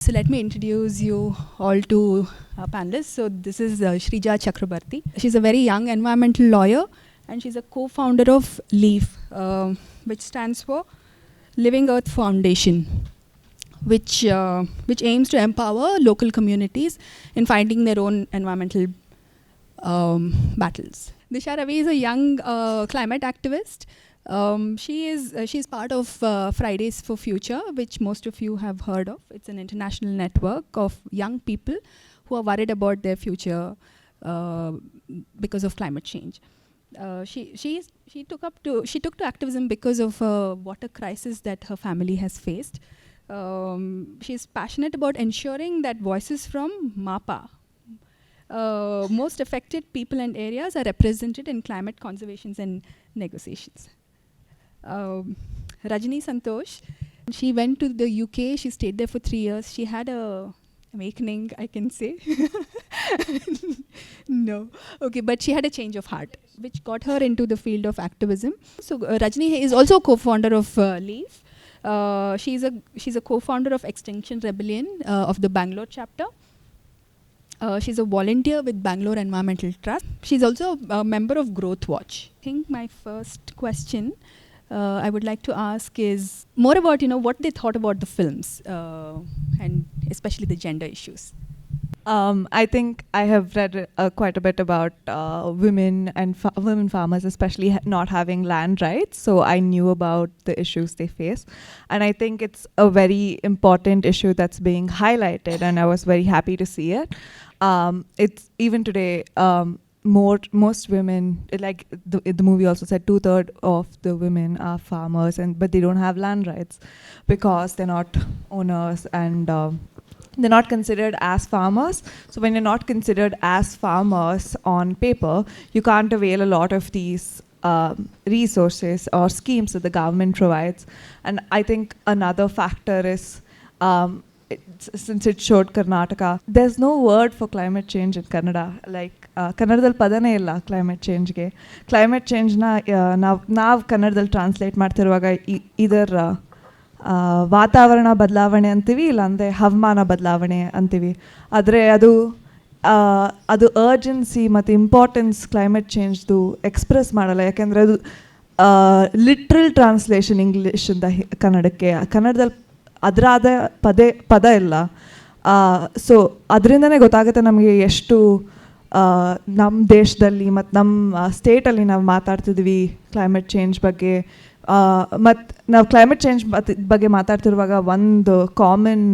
So let me introduce you all to our panelists. So this is Sreeja Chakraborty. She's a very young environmental lawyer, and she's a co-founder of LEAF, which stands for Living Earth Foundation, which aims to empower local communities in fighting their own environmental battles. Disha Ravi is a young climate activist. She's part of Fridays for Future, which most of you have heard of. It's an international network of young people who are worried about their future because of climate change. She took to activism because of a water crisis that her family has faced. She's passionate about ensuring that voices from MAPA, most affected people and areas, are represented in climate conservations and negotiations. Rajani Santosh, she went to the UK. She stayed there for 3 years. She had a awakening, I can say. No, okay, but she had a change of heart, which got her into the field of activism. So Rajani is also a co-founder of LEAF. She's a co-founder of Extinction Rebellion of the Bangalore chapter. She's a volunteer with Bangalore Environmental Trust. She's also a member of Growth Watch. I think my first question I would like to ask is more about what they thought about the films and especially the gender issues. I think I have read quite a bit about women and women farmers, especially not having land rights. So I knew about the issues they face. And I think it's a very important issue that's being highlighted, and I was very happy to see it. It's even today, most women, like the movie also said, 2/3 of the women are farmers, but they don't have land rights because they're not owners and they're not considered as farmers. So when you're not considered as farmers on paper, you can't avail a lot of these resources or schemes that the government provides. And I think another factor is, since it showed Karnataka, there's no word for climate change in Kannada. Like, ಕನ್ನಡದಲ್ಲಿ ಪದನೇ ಇಲ್ಲ climate ಚೇಂಜ್ಗೆ. Climate ಚೇಂಜ್ನ ನಾವು ಕನ್ನಡದಲ್ಲಿ translate ಮಾಡ್ತಿರುವಾಗ ಇದರ ವಾತಾವರಣ ಬದಲಾವಣೆ ಅಂತೀವಿ, ಇಲ್ಲಾಂದರೆ ಹವಾಮಾನ ಬದಲಾವಣೆ ಅಂತೀವಿ. ಆದರೆ ಅದು ಅರ್ಜೆನ್ಸಿ ಮತ್ತು ಇಂಪಾರ್ಟೆನ್ಸ್ ಕ್ಲೈಮೇಟ್ ಚೇಂಜ್ದು ಎಕ್ಸ್ಪ್ರೆಸ್ ಮಾಡಲ್ಲ, ಯಾಕೆಂದರೆ ಅದು ಲಿಟ್ರಲ್ ಟ್ರಾನ್ಸ್ಲೇಷನ್ ಇಂಗ್ಲೀಷಿಂದ ಕನ್ನಡದಲ್ಲಿ ಅದರಾದ ಪದ ಇಲ್ಲ. ಸೊ ಅದರಿಂದನೇ ಗೊತ್ತಾಗುತ್ತೆ ನಮಗೆ ಎಷ್ಟು ನಮ್ಮ ದೇಶದಲ್ಲಿ ಮತ್ತು ನಮ್ಮ ಸ್ಟೇಟಲ್ಲಿ ನಾವು ಮಾತಾಡ್ತಿದ್ವಿ ಕ್ಲೈಮೇಟ್ ಚೇಂಜ್ ಬಗ್ಗೆ. ಮತ್ತು ನಾವು ಕ್ಲೈಮೇಟ್ ಚೇಂಜ್ ಬಗ್ಗೆ ಮಾತಾಡ್ತಿರುವಾಗ ಒಂದು ಕಾಮನ್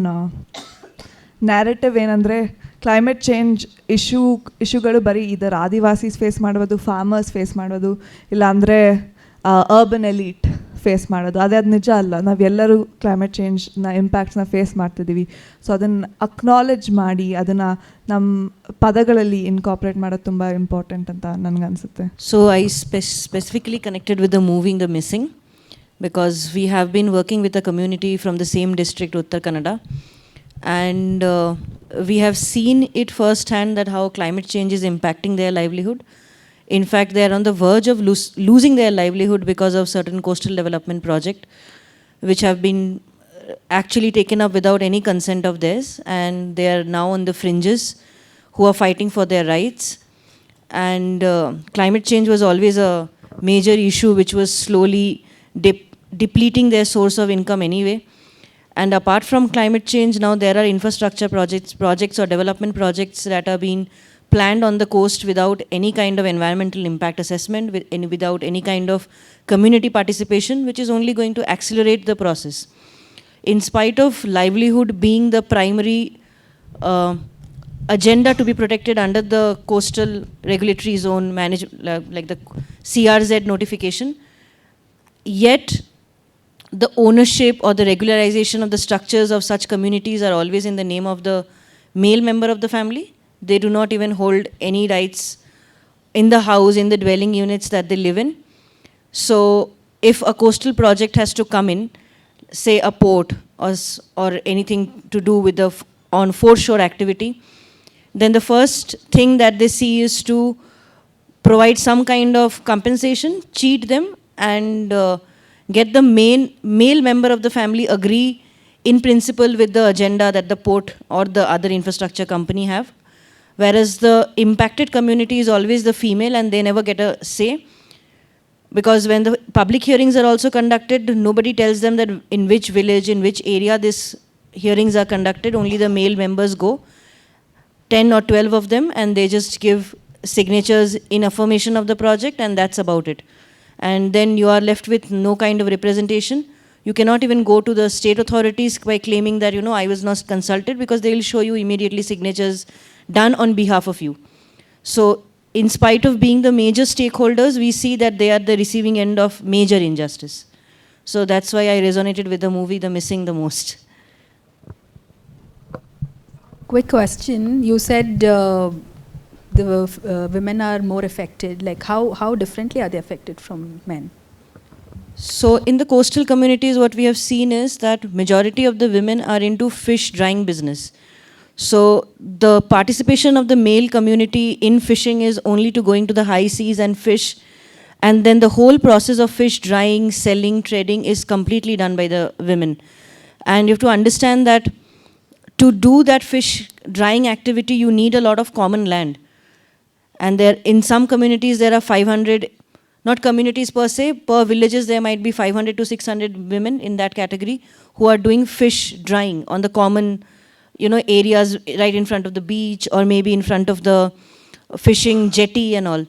ನ್ಯಾರೇಟಿವ್ ಏನಂದರೆ, ಕ್ಲೈಮೇಟ್ ಚೇಂಜ್ ಇಶ್ಯೂಗಳು ಬರೀ ಇದರ ಆದಿವಾಸೀಸ್ ಫೇಸ್ ಮಾಡ್ಬೋದು, ಫಾರ್ಮರ್ಸ್ ಫೇಸ್ ಮಾಡ್ಬೋದು, ಇಲ್ಲಾಂದರೆ ಅರ್ಬನ್ ಎಲೀಟ್ ಫೇಸ್ ಮಾಡೋದು. ಅದು ನಿಜ ಅಲ್ಲ. ನಾವೆಲ್ಲರೂ ಕ್ಲೈಮೇಟ್ ಚೇಂಜ್ನ ಇಂಪ್ಯಾಕ್ಟ್ಸ್ನ ಫೇಸ್ ಮಾಡ್ತಿದ್ದೀವಿ. ಸೊ ಅದನ್ನು ಅಕ್ನಾಲೆಜ್ ಮಾಡಿ ಅದನ್ನು ನಮ್ಮ ಪದಗಳಲ್ಲಿ ಇನ್ಕಾರ್ಪೊರೇಟ್ ಮಾಡೋದು ತುಂಬ ಇಂಪಾರ್ಟೆಂಟ್ ಅಂತ ನನಗನ್ಸುತ್ತೆ. So I specifically connected with the moving the missing because we have been working with a community from the same district, Uttar Kannada, and we have seen it firsthand that how climate change is impacting their livelihood. In fact, they are on the verge of losing their livelihood because of certain coastal development project which have been actually taken up without any consent of theirs, and they are now on the fringes who are fighting for their rights. And climate change was always a major issue which was slowly depleting their source of income anyway. And apart from climate change, now there are infrastructure projects or development projects that are being planned on the coast without any kind of environmental impact assessment, without any kind of community participation, which is only going to accelerate the process. In spite of livelihood being the primary agenda to be protected under the coastal regulatory zone like the CRZ notification, yet the ownership or the regularization of the structures of such communities are always in the name of the male member of the family. They do not even hold any rights in the house, in the dwelling units that they live in. So if a coastal project has to come in, say a port or anything to do with the on foreshore activity, then the first thing that they see is to provide some kind of compensation, cheat them, and get the male member of the family agree in principle with the agenda that the port or the other infrastructure company have. Whereas the impacted community is always the female and they never get a say. Because when the public hearings are also conducted, nobody tells them that in which village, in which area these hearings are conducted. Only the male members go, 10 or 12 of them, and they just give signatures in affirmation of the project, and that's about it. And then you are left with no kind of representation. You cannot even go to the state authorities by claiming that, I was not consulted, because they will show you immediately signatures done on behalf of you. So in spite of being the major stakeholders, we see that they are the receiving end of major injustice. So that's why I resonated with the movie The Missing the most. Quick question. You said the women are more affected. Like how differently are they affected from men? So in the coastal communities, what we have seen is that majority of the women are into fish drying business. So the participation of the male community in fishing is only to going to the high seas and fish. And then the whole process of fish drying, selling, trading is completely done by the women. And you have to understand that to do that fish drying activity, you need a lot of common land. And there, in some communities, there are 500, not communities per se, per villages there might be 500 to 600 women in that category who are doing fish drying on the common areas right in front of the beach or maybe in front of the fishing jetty and all.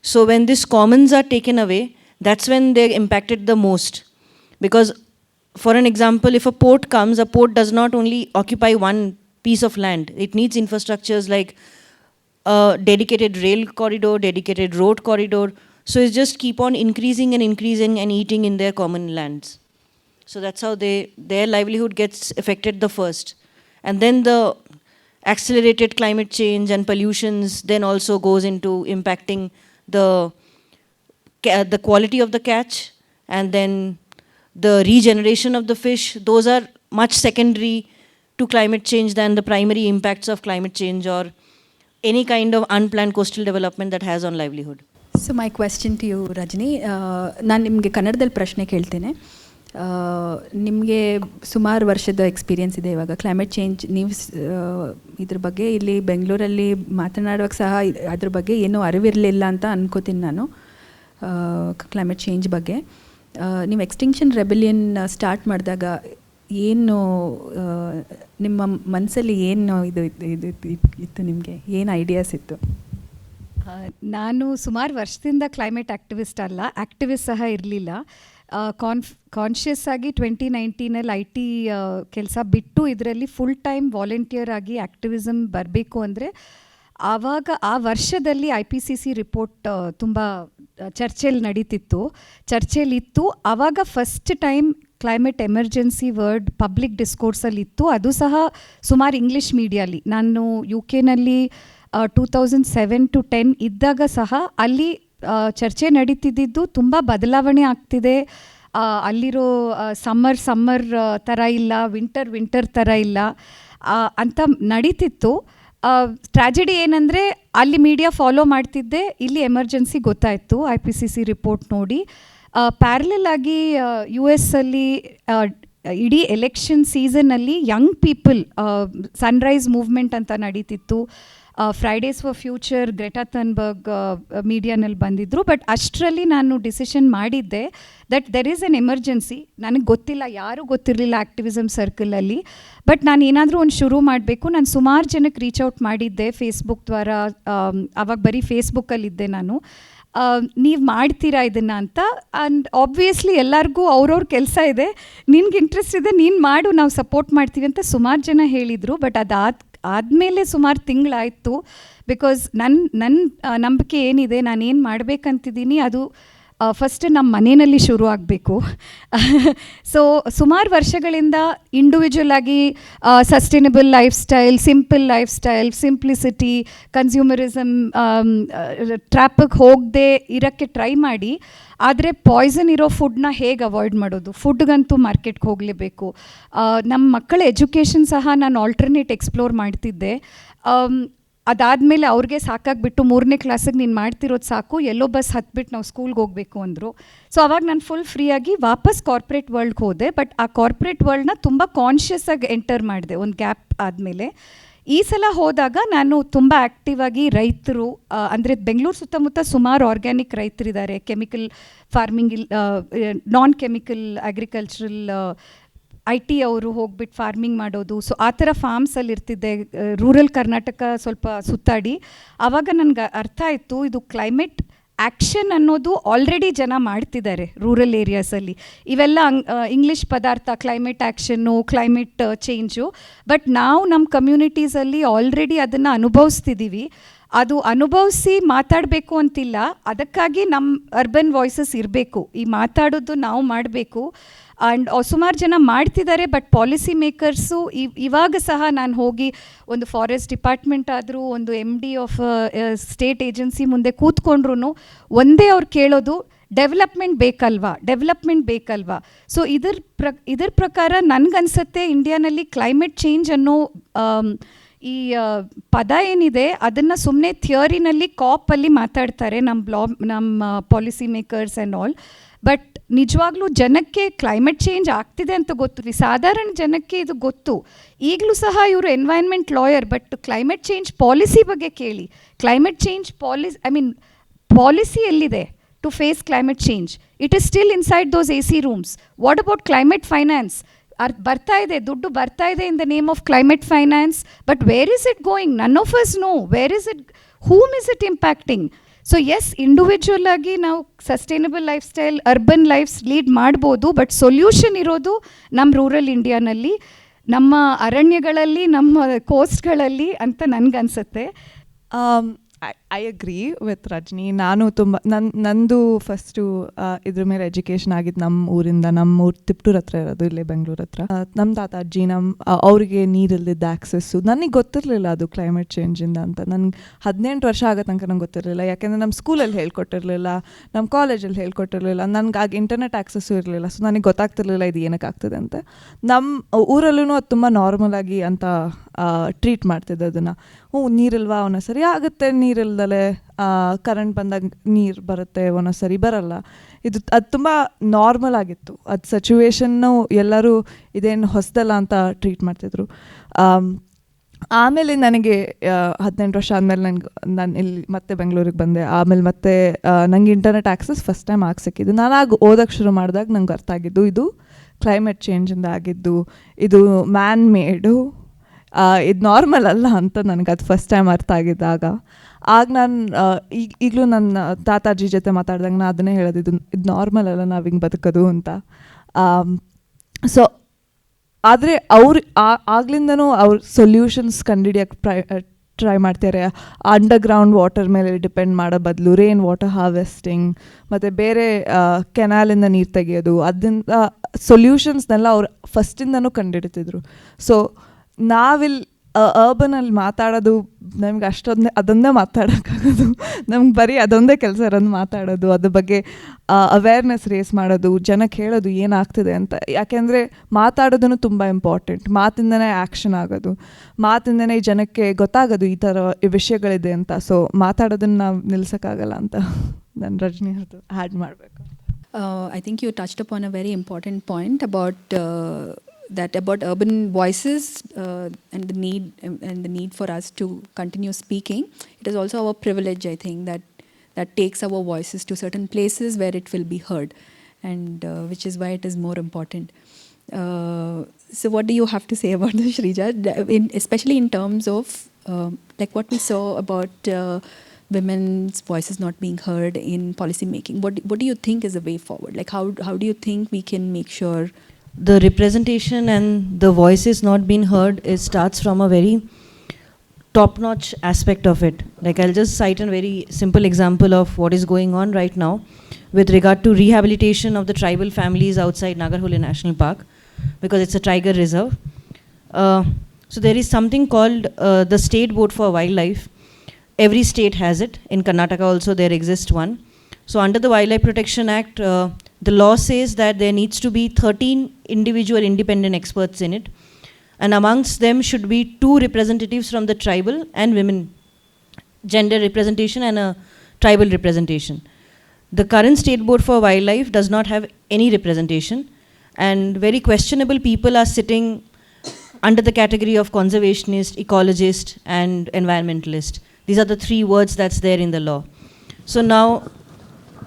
So when these commons are taken away, that's when they're impacted the most. Because for an example, if a port comes, a port does not only occupy one piece of land. It needs infrastructures like a dedicated rail corridor, dedicated road corridor. So it's just keep on increasing and increasing and eating in their common lands. So that's how their livelihood gets affected the first. And then the accelerated climate change and pollutions then also goes into impacting the quality of the catch, and then the regeneration of the fish. Those are much secondary to climate change than the primary impacts of climate change or any kind of unplanned coastal development that has on livelihood. So my question to you, Rajani, ನಾನು ನಿಮಗೆ ಕನ್ನಡದಲ್ಲಿ ಪ್ರಶ್ನೆ ಕೇಳ್ತೇನೆ. ನಿಮಗೆ ಸುಮಾರು ವರ್ಷದ experience ಇದೆ ಇವಾಗ ಕ್ಲೈಮೇಟ್ ಚೇಂಜ್. ನೀವು ಇದ್ರ ಬಗ್ಗೆ ಇಲ್ಲಿ ಬೆಂಗಳೂರಲ್ಲಿ ಮಾತನಾಡುವಾಗ ಸಹ ಅದ್ರ ಬಗ್ಗೆ ಏನೂ ಅರಿವಿರಲಿಲ್ಲ ಅಂತ ಅನ್ಕೋತೀನಿ ನಾನು, ಕ್ಲೈಮೇಟ್ ಚೇಂಜ್ ಬಗ್ಗೆ. ನೀವು ಎಕ್ಸ್ಟಿಂಕ್ಷನ್ ರೆಬೆಲಿಯನ್ ಸ್ಟಾರ್ಟ್ ಮಾಡಿದಾಗ ಏನು ನಿಮ್ಮ ಮನಸ್ಸಲ್ಲಿ ಏನು ಇದು ಇತ್ತು, ನಿಮಗೆ ಏನು ಐಡಿಯಾಸ್ ಇತ್ತು? ನಾನು ಸುಮಾರು ವರ್ಷದಿಂದ ಕ್ಲೈಮೇಟ್ ಆ್ಯಕ್ಟಿವಿಸ್ಟ್ ಸಹ ಇರಲಿಲ್ಲ. ಕಾನ್ಷಿಯಸ್ ಆಗಿ 2019 ಐ ಟಿ ಕೆಲಸ ಬಿಟ್ಟು ಇದರಲ್ಲಿ ಫುಲ್ ಟೈಮ್ ವಾಲಂಟಿಯರ್ ಆಗಿ ಆ್ಯಕ್ಟಿವಿಸಮ್ ಬರಬೇಕು ಅಂದರೆ ಆವಾಗ ಆ ವರ್ಷದಲ್ಲಿ IPCC ರಿಪೋರ್ಟ್ ತುಂಬ ಚರ್ಚೆಯಲ್ಲಿತ್ತು. ಆವಾಗ first time climate emergency word public ಡಿಸ್ಕೋರ್ಸಲ್ಲಿತ್ತು. ಅದು ಸಹ ಸುಮಾರು ಇಂಗ್ಲೀಷ್ ಮೀಡಿಯಲ್ಲಿ. ನಾನು UK-ನಲ್ಲಿ 2007 to 10 ಇದ್ದಾಗ ಸಹ ಅಲ್ಲಿ ಚರ್ಚೆ ನಡೀತಿದ್ದು ತುಂಬ ಬದಲಾವಣೆ ಆಗ್ತಿದೆ, ಅಲ್ಲಿರೋ ಸಮ್ಮರ್ ಥರ ಇಲ್ಲ, ವಿಂಟರ್ ಥರ ಇಲ್ಲ ಅಂತ ನಡೀತಿತ್ತು. ಟ್ರ್ಯಾಜಿಡಿ ಏನಂದರೆ ಅಲ್ಲಿ ಮೀಡಿಯಾ ಫಾಲೋ ಮಾಡ್ತಿದ್ದೆ, ಇಲ್ಲಿ ಎಮರ್ಜೆನ್ಸಿ ಗೊತ್ತಾಯಿತು IPCC ರಿಪೋರ್ಟ್ ನೋಡಿ. ಪ್ಯಾರಲಲ್ ಆಗಿ US ಅಲ್ಲಿ ಇಡೀ ಎಲೆಕ್ಷನ್ ಸೀಸನ್ನಲ್ಲಿ ಯಂಗ್ ಪೀಪಲ್ ಸನ್ರೈಸ್ ಮೂವ್ಮೆಂಟ್ ಅಂತ ನಡೀತಿತ್ತು. Fridays for future, Greta Thunberg ಮೀಡಿಯಾನಲ್ಲಿ ಬಂದಿದ್ದರು. ಬಟ್ ಅಷ್ಟರಲ್ಲಿ ನಾನು ಡಿಸಿಷನ್ ಮಾಡಿದ್ದೆ that there is an emergency. ನನಗೆ ಗೊತ್ತಿಲ್ಲ, ಯಾರೂ ಗೊತ್ತಿರಲಿಲ್ಲ ಆ್ಯಕ್ಟಿವಿಸಮ್ ಸರ್ಕಲಲ್ಲಿ. ಬಟ್ ನಾನು ಏನಾದರೂ ಒಂದು ಶುರು ಮಾಡಬೇಕು. ನಾನು ಸುಮಾರು ಜನಕ್ಕೆ ರೀಚ್ ಔಟ್ ಮಾಡಿದ್ದೆ ಫೇಸ್ಬುಕ್ ದ್ವಾರ. ಆವಾಗ ಬರೀ ಫೇಸ್ಬುಕ್ಕಲ್ಲಿದ್ದೆ ನಾನು. ನೀವು ಮಾಡ್ತೀರಾ ಇದನ್ನು ಅಂತ. ಆ್ಯಂಡ್ ಆಬ್ವಿಯಸ್ಲಿ ಎಲ್ಲರಿಗೂ ಅವ್ರವ್ರ ಕೆಲಸ ಇದೆ, ನಿನ್ಗೆ ಇಂಟ್ರೆಸ್ಟ್ ಇದೆ, ನೀನು ಮಾಡು, ನಾವು ಸಪೋರ್ಟ್ ಮಾಡ್ತೀವಿ ಅಂತ ಸುಮಾರು ಜನ ಹೇಳಿದರು. ಬಟ್ ಆದಮೇಲೆ ಸುಮಾರು ತಿಂಗಳಾಯಿತು. ಬಿಕಾಸ್ ನನ್ನ ನಂಬಿಕೆ ಏನಿದೆ, ನಾನೇನು ಮಾಡಬೇಕಂತಿದ್ದೀನಿ ಅದು ಫಸ್ಟ್ ನಮ್ಮ ಮನೆಯಲ್ಲಿ ಶುರು ಆಗಬೇಕು. ಸೊ ಸುಮಾರು ವರ್ಷಗಳಿಂದ ಇಂಡಿವಿಜುವಲ್ ಆಗಿ sustainable life style, simple life style, simplicity, consumerism ಟ್ರ್ಯಾಪಿಗೆ ಹೋಗದೆ ಇರೋಕ್ಕೆ ಟ್ರೈ ಮಾಡಿ. ಆದರೆ ಪಾಯ್ಸನ್ ಇರೋ ಫುಡ್ನ ಹೇಗೆ ಅವಾಯ್ಡ್ ಮಾಡೋದು? ಫುಡ್ಗಂತೂ ಮಾರ್ಕೆಟ್ಗೆ ಹೋಗಲೇಬೇಕು. ನಮ್ಮ ಮಕ್ಕಳ ಎಜುಕೇಷನ್ ಸಹ ನಾನು ಆಲ್ಟರ್ನೇಟ್ ಎಕ್ಸ್ಪ್ಲೋರ್ ಮಾಡ್ತಿದ್ದೆ. ಅದಾದಮೇಲೆ ಅವ್ರಿಗೆ ಸಾಕಾಗ್ಬಿಟ್ಟು 3ನೇ ಕ್ಲಾಸಿಗೆ ನೀನು ಮಾಡ್ತಿರೋದು ಸಾಕು, ಎಲ್ಲೋ ಬಸ್ ಹತ್ಬಿಟ್ಟು ನಾವು ಸ್ಕೂಲ್ಗೆ ಹೋಗಬೇಕು ಅಂದರು. ಸೊ ಅವಾಗ ನಾನು ಫುಲ್ ಫ್ರೀಯಾಗಿ ವಾಪಸ್ ಕಾರ್ಪೊರೇಟ್ ವರ್ಲ್ಡ್ಗೆ ಹೋದೆ. ಬಟ್ ಆ ಕಾರ್ಪೊರೇಟ್ ವರ್ಲ್ಡ್ನ ತುಂಬ ಕಾನ್ಷಿಯಸ್ಸಾಗಿ ಎಂಟರ್ ಮಾಡಿದೆ ಒಂದು ಗ್ಯಾಪ್ ಆದಮೇಲೆ. ಈ ಸಲ ಹೋದಾಗ ನಾನು ತುಂಬ ಆ್ಯಕ್ಟಿವ್ ಆಗಿ ರೈತರು, ಅಂದರೆ ಬೆಂಗಳೂರು ಸುತ್ತಮುತ್ತ ಸುಮಾರು ಆರ್ಗ್ಯಾನಿಕ್ ರೈತರಿದ್ದಾರೆ, chemical farming non chemical agricultural IT ಅವರು ಹೋಗ್ಬಿಟ್ಟು ಫಾರ್ಮಿಂಗ್ ಮಾಡೋದು. ಸೊ ಆ ಥರ ಫಾರ್ಮ್ಸಲ್ಲಿ ಇರ್ತಿದ್ದೆ, ರೂರಲ್ ಕರ್ನಾಟಕ ಸ್ವಲ್ಪ ಸುತ್ತಾಡಿ. ಆವಾಗ ನನಗೆ ಅರ್ಥ ಆಯಿತು, ಇದು ಕ್ಲೈಮೇಟ್ ಆ್ಯಕ್ಷನ್ ಅನ್ನೋದು ಆಲ್ರೆಡಿ ಜನ ಮಾಡ್ತಿದ್ದಾರೆ ರೂರಲ್ ಏರಿಯಾಸಲ್ಲಿ. ಇವೆಲ್ಲ ಇಂಗ್ಲೀಷ್ ಪದಾರ್ಥ, climate action, climate change. But ನಾವು ನಮ್ಮ ಕಮ್ಯುನಿಟೀಸಲ್ಲಿ ಆಲ್ರೆಡಿ ಅದನ್ನು ಅನುಭವಿಸ್ತಿದ್ದೀವಿ. ಅದು ಅನುಭವಿಸಿ ಮಾತಾಡಬೇಕು ಅಂತಿಲ್ಲ, ಅದಕ್ಕಾಗಿ ನಮ್ಮ ಅರ್ಬನ್ ವಾಯ್ಸಸ್ ಇರಬೇಕು. ಈ ಮಾತಾಡೋದು ನಾವು ಮಾಡಬೇಕು. ಆ್ಯಂಡ್ ಸುಮಾರು ಜನ ಮಾಡ್ತಿದ್ದಾರೆ. ಬಟ್ ಪಾಲಿಸಿ ಮೇಕರ್ಸು ಇವಾಗ ಸಹ ನಾನು ಹೋಗಿ ಒಂದು ಫಾರೆಸ್ಟ್ ಡಿಪಾರ್ಟ್ಮೆಂಟ್ ಆದರೂ, ಒಂದು MD ಆಫ್ ಸ್ಟೇಟ್ ಏಜೆನ್ಸಿ ಮುಂದೆ ಕೂತ್ಕೊಂಡ್ರು ಒಂದೇ ಅವ್ರು ಕೇಳೋದು, ಡೆವಲಪ್ಮೆಂಟ್ ಬೇಕಲ್ವಾ. ಸೊ ಇದ್ರ ಪ್ರಕಾರ ನನಗನ್ಸುತ್ತೆ ಇಂಡಿಯಾನಲ್ಲಿ ಕ್ಲೈಮೇಟ್ ಚೇಂಜ್ ಅನ್ನೋ ಈ ಪದ ಏನಿದೆ ಅದನ್ನು ಸುಮ್ಮನೆ ಥಿಯರಿನಲ್ಲಿ ಕಾಪಲ್ಲಿ ಮಾತಾಡ್ತಾರೆ ನಮ್ಮ policy makers and all. But ನಿಜವಾಗ್ಲೂ ಜನಕ್ಕೆ ಕ್ಲೈಮೇಟ್ ಚೇಂಜ್ ಆಗ್ತಿದೆ ಅಂತ ಗೊತ್ತು, ಸಾಧಾರಣ ಜನಕ್ಕೆ ಇದು ಗೊತ್ತು. ಈಗಲೂ ಸಹ ಇವರು environment lawyer, but climate change policy ಬಗ್ಗೆ ಕೇಳಿ. ಕ್ಲೈಮೇಟ್ ಚೇಂಜ್ ಪಾಲಿಸಿ ಎಲ್ಲಿದೆ to face climate change? It is still inside those AC rooms. What about climate finance? ಬರ್ತಾ ಇದೆ, ದುಡ್ಡು ಬರ್ತಾ ಇದೆ in the name of climate finance, but where is it going? None of us know where is it, whom is it impacting? So yes, individual ಆಗಿ ನಾವು sustainable life style, urban lives lead ಮಾಡ್ಬೋದು. But solution ಇರೋದು ನಮ್ಮ rural ಇಂಡಿಯಾನಲ್ಲಿ, ನಮ್ಮ ಅರಣ್ಯಗಳಲ್ಲಿ, ನಮ್ಮ ಕೋಸ್ಟ್ಗಳಲ್ಲಿ ಅಂತ ನನಗನ್ಸುತ್ತೆ. I agree with Rajani. ನಾನು ತುಂಬ ನಂದು ಫಸ್ಟು ಇದ್ರ ಮೇಲೆ ಎಜುಕೇಷನ್ ಆಗಿದ್ದು ನಮ್ಮ ಊರಿಂದ. ನಮ್ಮ ಊರು ತಿಪ್ಟೂರ್ ಹತ್ರ ಇರೋದು, ಇಲ್ಲೇ ಬೆಂಗಳೂರು ಹತ್ರ. ನಮ್ಮ ತಾತ ಅಜ್ಜಿ ಅವರಿಗೆ ನೀರಿಲ್ದಿದ್ದ ಆ್ಯಕ್ಸಸ್ಸು ನನಗೆ ಗೊತ್ತಿರಲಿಲ್ಲ ಅದು ಕ್ಲೈಮೇಟ್ ಚೇಂಜಿಂದ ಅಂತ. ನನಗೆ 18 ವರ್ಷ ಆಗೋ ತನಕ ನಂಗೆ ಗೊತ್ತಿರಲಿಲ್ಲ, ಯಾಕೆಂದರೆ ನಮ್ಮ ಸ್ಕೂಲಲ್ಲಿ ಹೇಳ್ಕೊಟ್ಟಿರಲಿಲ್ಲ, ನಮ್ಮ ಕಾಲೇಜಲ್ಲಿ ಹೇಳ್ಕೊಟ್ಟಿರಲಿಲ್ಲ, ನನಗೆ ಆಗ ಇಂಟರ್ನೆಟ್ ಆ್ಯಕ್ಸಸ್ಸು ಇರಲಿಲ್ಲ. ಸೊ ನನಗೆ ಗೊತ್ತಾಗ್ತಿರ್ಲಿಲ್ಲ ಇದು ಏನಕ್ಕೆ ಆಗ್ತದೆ ಅಂತ. ನಮ್ಮ ಊರಲ್ಲೂ ಅದು ತುಂಬ ನಾರ್ಮಲಾಗಿ ಅಂತ ಟ್ರೀಟ್ ಮಾಡ್ತಿದ್ದೆ ಅದನ್ನು. ನೀರಿಲ್ವಾ, ಒಂದೊಂದು ಸರಿ ಆಗುತ್ತೆ, ನೀರಿಲ್ದಲೆ ಕರೆಂಟ್ ಬಂದಾಗ ನೀರು ಬರುತ್ತೆ, ಒಂದೊಂದು ಸರಿ ಬರಲ್ಲ. ಅದು ತುಂಬ ನಾರ್ಮಲ್ ಆಗಿತ್ತು. ಅದು ಸಿಚುವೇಶನ್ನು ಎಲ್ಲರೂ ಇದೇನು ಹೊಸದಲ್ಲ ಅಂತ ಟ್ರೀಟ್ ಮಾಡ್ತಿದ್ರು. ಆಮೇಲೆ ನನಗೆ 18 ವರ್ಷ ಆದಮೇಲೆ ನಾನು ಇಲ್ಲಿ ಮತ್ತೆ ಬೆಂಗಳೂರಿಗೆ ಬಂದೆ. ಆಮೇಲೆ ಮತ್ತೆ ನನಗೆ ಇಂಟರ್ನೆಟ್ ಆ್ಯಕ್ಸಸ್ ಫಸ್ಟ್ ಟೈಮ್ ಆಗಿ ಸಿಕ್ಕಿದ್ದು. ನಾನು ಆಗ ಓದೋಕ್ಕೆ ಶುರು ಮಾಡಿದಾಗ ನಂಗೆ ಅರ್ಥ ಆಗಿದ್ದು ಇದು ಕ್ಲೈಮೇಟ್ ಚೇಂಜಿಂದ ಆಗಿದ್ದು, ಇದು ಮ್ಯಾನ್ ಮೇಡು, ಇದು ನಾರ್ಮಲ್ ಅಲ್ಲ ಅಂತ ನನಗೆ ಅದು ಫಸ್ಟ್ ಟೈಮ್ ಅರ್ಥ ಆಗಿದ್ದಾಗ. ಆಗ ನಾನು ಈಗಲೂ ನನ್ನ ತಾತಾಜಿ ಜೊತೆ ಮಾತಾಡಿದಾಗ ನಾನು ಅದನ್ನೇ ಹೇಳೋದು, ಇದು ನಾರ್ಮಲ್ ಅಲ್ಲ ನಾವು ಹಿಂಗೆ ಬದುಕೋದು ಅಂತ. ಸೊ ಆದರೆ ಆಗ್ಲಿಂದನೂ ಅವ್ರು ಸೊಲ್ಯೂಷನ್ಸ್ ಕಂಡುಹಿಡಿಯೋಕ್ಕೆ ಟ್ರೈ ಮಾಡ್ತಾರೆ. ಅಂಡರ್ಗ್ರೌಂಡ್ ವಾಟರ್ ಮೇಲೆ ಡಿಪೆಂಡ್ ಮಾಡೋ ಬದಲು ರೇನ್ ವಾಟರ್ ಹಾರ್ವೆಸ್ಟಿಂಗ್ ಮತ್ತು ಬೇರೆ ಕೆನಾಲಿಂದ ನೀರು ತೆಗೆಯೋದು, ಅದರಿಂದ ಸೊಲ್ಯೂಷನ್ಸ್ನೆಲ್ಲ ಅವ್ರು ಫಸ್ಟಿಂದನೂ ಕಂಡುಹಿಡಿತಿದ್ರು. ಸೊ ನಾವಿಲ್ಲಿ ಅರ್ಬನಲ್ಲಿ ಮಾತಾಡೋದು ನಮ್ಗೆ ಅದೊಂದೇ ಮಾತಾಡೋಕ್ಕಾಗೋದು, ನಮ್ಗೆ ಬರೀ ಅದೊಂದೇ ಕೆಲಸ ಇರೋದು, ಮಾತಾಡೋದು, ಅದ್ರ ಬಗ್ಗೆ ಅವೇರ್ನೆಸ್ ರೇಸ್ ಮಾಡೋದು, ಜನಕ್ಕೆ ಹೇಳೋದು ಏನಾಗ್ತಿದೆ ಅಂತ. ಯಾಕೆಂದರೆ ಮಾತಾಡೋದನ್ನು ತುಂಬ ಇಂಪಾರ್ಟೆಂಟ್. ಮಾತಿಂದನೇ ಆ್ಯಕ್ಷನ್ ಆಗೋದು, ಮಾತಿಂದನೇ ಜನಕ್ಕೆ ಗೊತ್ತಾಗೋದು ಈ ಥರ ವಿಷಯಗಳಿದೆ ಅಂತ. ಸೊ ಮಾತಾಡೋದನ್ನು ನಾವು ನಿಲ್ಸೋಕ್ಕಾಗಲ್ಲ ಅಂತ ನಾನು ರಜನಿ ಅವ್ರದ್ದು ಆ್ಯಡ್ ಮಾಡಬೇಕು. I think you touched upon a very important point about about urban voices and the need for us to continue speaking. It is also our privilege, I think, that takes our voices to certain places where it will be heard, and which is why it is more important. So what do you have to say about this, Sreeja, especially in terms of like what we saw about women's voices not being heard in policy making? What do you think is the way forward? Like how do you think we can make sure the representation and the voices not being heard, it starts from a very top-notch aspect of it. Like I'll just cite a very simple example of what is going on right now with regard to rehabilitation of the tribal families outside Nagarhole National Park, because it's a tiger reserve. So there is something called the State Board for Wildlife. Every state has it. In Karnataka also there exists one. So under the Wildlife Protection Act, the law says that there needs to be 13 individual independent experts in it, and amongst them should be 2 representatives from the tribal and women gender representation and a tribal representation. The current State Board for Wildlife does not have any representation, and very questionable people are sitting under the category of conservationist, ecologist, and environmentalist. These are the three words that's there in the law. So now,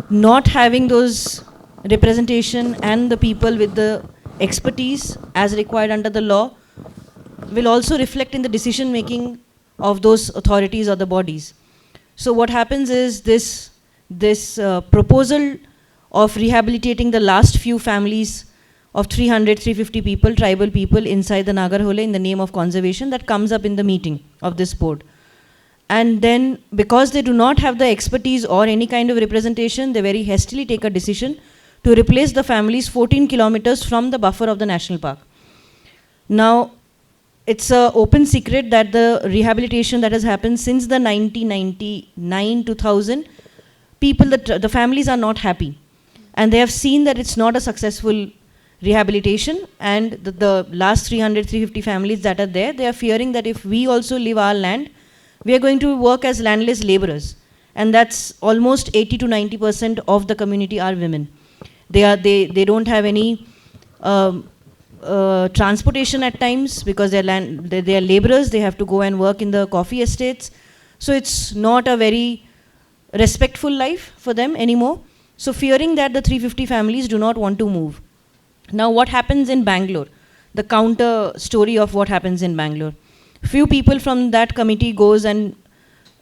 not having those representation and the people with the expertise as required under the law will also reflect in the decision making of those authorities or the bodies. So what happens is this proposal of rehabilitating the last few families of 300, 350 people, tribal people inside the Nagarhole in the name of conservation, that comes up in the meeting of this board. And then because they do not have the expertise or any kind of representation, they very hastily take a decision to replace the families 14 kilometers from the buffer of the national park. Now, it's an open secret that the rehabilitation that has happened since the 1999-2000, people, the families are not happy. And they have seen that it's not a successful rehabilitation, and the last 300, 350 families that are there, they are fearing that if we also leave our land, we are going to work as landless laborers. And that's almost 80 to 90% of the community are women. They don't have any transportation at times because they are laborers, they have to go and work in the coffee estates. So it's not a very respectful life for them anymore. So fearing that the 350 families do not want to move. Now what happens in Bangalore? The counter story of what happens in Bangalore. Few people from that committee goes and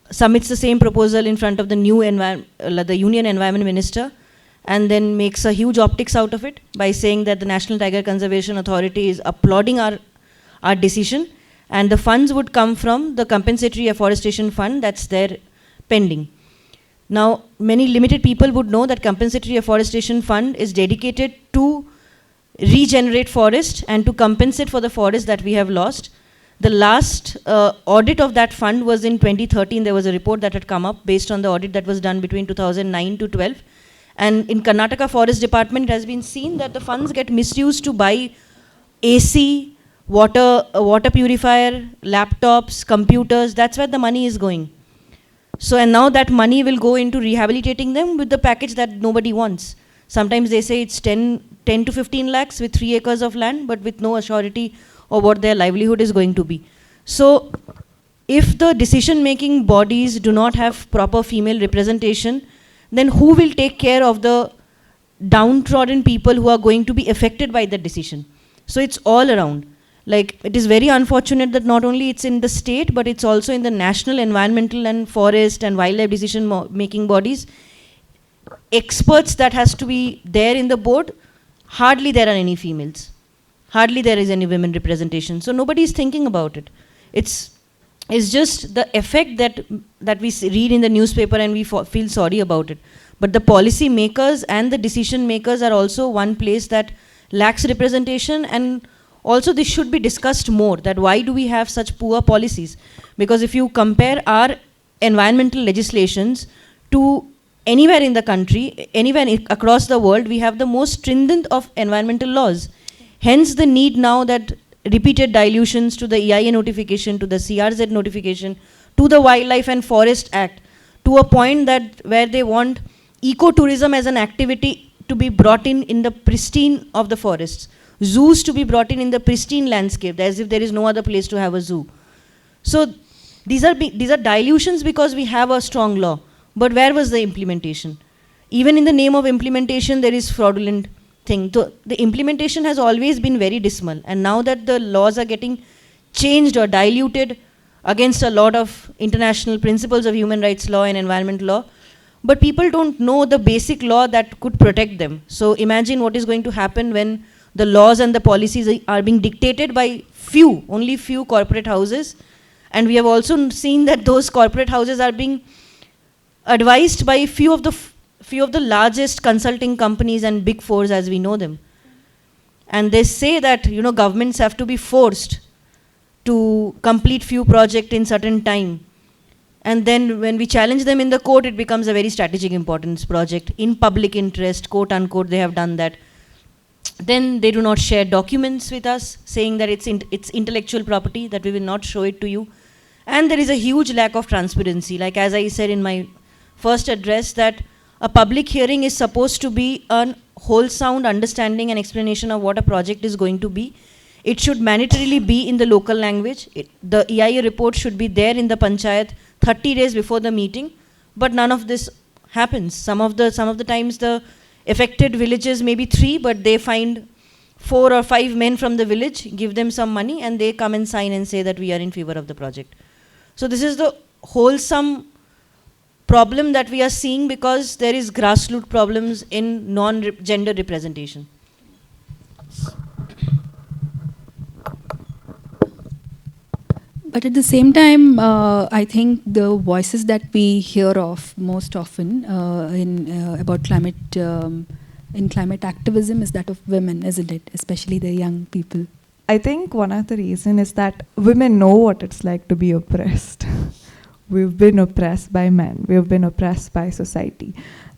submits the same proposal in front of the new the Union Environment Minister, and then makes a huge optics out of it by saying that the National Tiger Conservation Authority is applauding our decision, and the funds would come from the compensatory afforestation fund that's there pending. Now, many limited people would know that compensatory afforestation fund is dedicated to regenerate forest and to compensate for the forest that we have lost. The last audit of that fund was in 2013. There was a report that had come up based on the audit that was done between 2009 to 12. And in Karnataka Forest Department, it has been seen that the funds get misused to buy AC, water purifier, laptops, computers. That's where the money is going. So, and now that money will go into rehabilitating them with the package that nobody wants. Sometimes they say it's 10 to 15 lakhs with 3 acres of land, but with no assurity of what their livelihood is going to be. So, if the decision-making bodies do not have proper female representation, then who will take care of the downtrodden people who are going to be affected by the decision? So it's all around. Like, it is very unfortunate that not only it's in the state, but it's also in the national environmental and forest and wildlife decision-making bodies. Experts that has to be there in the board, hardly there are any females. Hardly there is any women representation. So nobody is thinking about it. It's just the effect that we read in the newspaper and we feel sorry about it. But the policy makers and the decision makers are also one place that lacks representation, and also this should be discussed more, that why do we have such poor policies? Because if you compare our environmental legislations to anywhere in the country, anywhere across the world, we have the most stringent of environmental laws. Hence the need now that repeated dilutions to the EIA notification, to the CRZ notification, to the Wildlife and Forest Act, to a point that where they want ecotourism as an activity to be brought in the pristine of the forests, zoos to be brought in the pristine landscape, as if there is no other place to have a zoo. So these are dilutions because we have a strong law. But where was the implementation? Even in the name of implementation, there is fraudulent thing. So the implementation has always been very dismal, and now that the laws are getting changed or diluted against a lot of international principles of human rights law and environment law, but people don't know the basic law that could protect them. So imagine what is going to happen when the laws and the policies are being dictated by only few corporate houses, and we have also seen that those corporate houses are being advised by few of the largest consulting companies and big fours as we know them. And they say that, governments have to be forced to complete few projects in certain time. And then when we challenge them in the court, it becomes a very strategic importance project. In public interest, quote unquote, they have done that. Then they do not share documents with us saying that it's intellectual property, that we will not show it to you. And there is a huge lack of transparency. Like as I said in my first address, that a public hearing is supposed to be a wholesome understanding and explanation of what a project is going to be. It should mandatorily be in the local language. The EIA report should be there in the panchayat 30 days before the meeting, but none of this happens. Some of the times the affected villages may be 3, but they find 4 or 5 men from the village, give them some money, and they come and sign and say that we are in favor of the project. So this is the wholesome problem that we are seeing, because there is grassroots problems in non-gender representation. But at the same time, I think the voices that we hear of most often about climate in climate activism is that of women, isn't it? Especially the young people. I think one of the reasons is that women know what it's like to be oppressed. We've been oppressed by men. We've been oppressed by society.